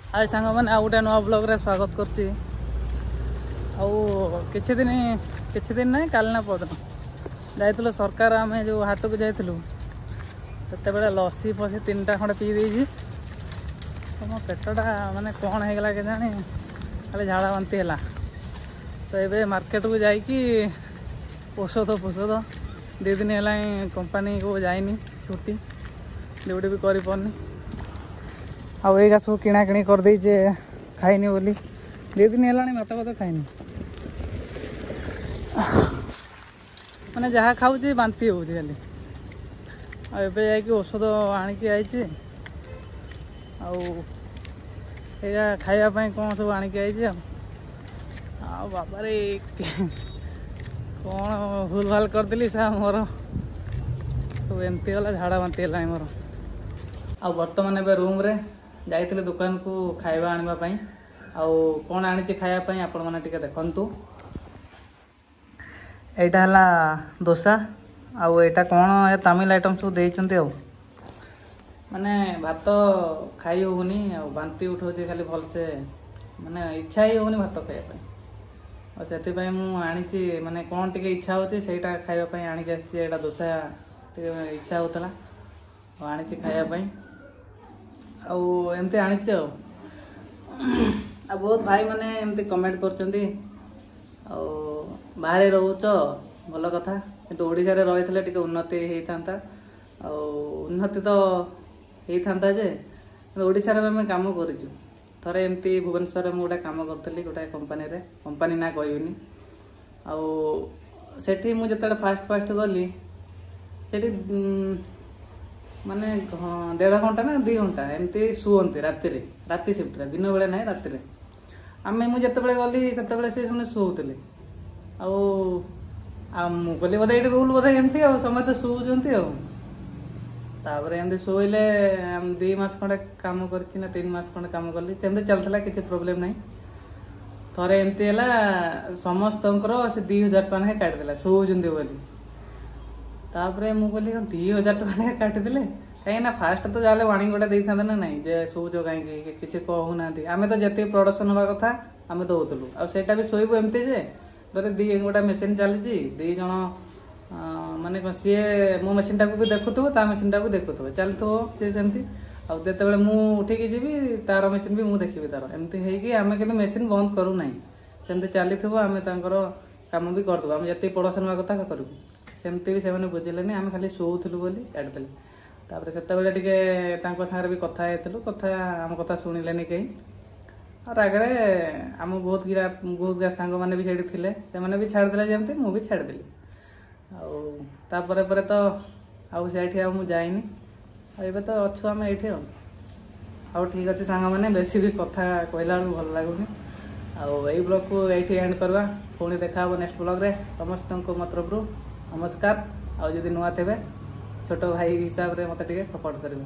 हाय सांग मैंने आउ गोटे नुआ ब्लॉग रे स्वागत करछि। किछि दिन ना काल ना पदन जाइथिलु सरकार आम जो हाट को जाइथिलु सेते बेले लस्सी फसी 3टा खंडे पी देछि। तो मो पेटटा माने कौन हो गला के जानी खाली झाड़ा बांती है। तो ये मार्केट को जाइकी औषध 2 दिन है कंपनी को जाइनी छुट्टी ड्यूटी भी कर पारनी। आईगा सब किणा किणी कर देचे खाइनी बोली 2 दिन है भात भात खाइनी मैंने जहाँ खाऊँ बांती हो खाली। आबे जाकि औषध आणिकी आईची आया खायापाई कौन सब आणिकी आईची बाबारे कौन भूल भाल करदेली सा मोर सब एमती गला झाड़ा बांती है मोर। आ बर्तमान ए रूम रे जाइए दुकान को खाଇବା आने कौन आनी खायापाई आपण मैंने टिके देखु। एटा हला डोसा आटा कौन ए तमिल आइटम सब देइचंती माने भात खाई होनी बांती उठो खाली भल से माने इच्छा ही होनी भात खायापाई और से मुझे माने कौन टिके इच्छा होची सेटा खायापाई आनिक आसी एटा डोसा टिके इच्छा होतला आनी खायापाई एमती आनी बहुत भाई माने एमती कमेंट करचंती बाहर रोच भल कथा किंतु ओडिशा रे रहितले टिके उन्नति हेइथांता उन्नति तो हेइथांता जे ओडिशा रे हम काम करिछु। थरे एमती भुवनेश्वर रे मोटा काम करतली गोटा कंपनी ना कहबिनी सेठी मु जतले फास्ट गली सेठी माने 1.5 घंटा ना 2 घंटा एमती शुअंती राति शिफ्ट दिन बेले ना राति आम मुझे गली से शुने शुले कहली बोधे ये रूल बोधे एमती समस्त शुचंती एमती शोले 2 मास खंडे काम कर 3 मास खंडे काम कली सेमती चलता किसी प्रोब्लेम ना। थरे एमती है समस्त से 2000 टका काटिदेला शुचंती बोली तापर मुझे 2000 टका काटिदे कहीं फास्ट तो जाले वाणी गोटे दे था ना नहीं जे शोच कहीं किसी कहूना आम तो जिते प्रोडक्शन हवा कथा आम दौलू आटा भी शोबू एमती जे धरे 2 गोटा मेसीन चली 2 जन माने सी मो मेसीन टाक भी देखुव ता मेसीन टाक देखुव चलते सी सेमती आते मुझे उठिकी जी तार मेसीन भी मुझे देखी तार एमती होम कि मेसीन बंद करूना सेमती चली आम कम भी करदे आम जिते प्रोडक्शन हवा कथा करूँ सेमती भी से बुझे आम खाली शोलु बोली काटिदेले। तापर से टिके सागर भी कथा कथा आम कथा शुणिले कहीं और आगे आम बहुत गिरा सांग मैंने भी सेठी थे से भी छाड़दे जमती मुझे छाड़देली आपर तो आउ जाइनी ये तो अच्छु आम ये ठीक अच्छे सांग मैंने बेसी भी कथा कहला भल लगुनि आई ब्लॉग को ये एंड करवा पुणी देखा नेक्स्ट ब्लॉग रे समस्त मत तरफ नमस्कार। आउ जदि नुआ थे छोट भाई हिसाब से मत सपोर्ट करेंगे।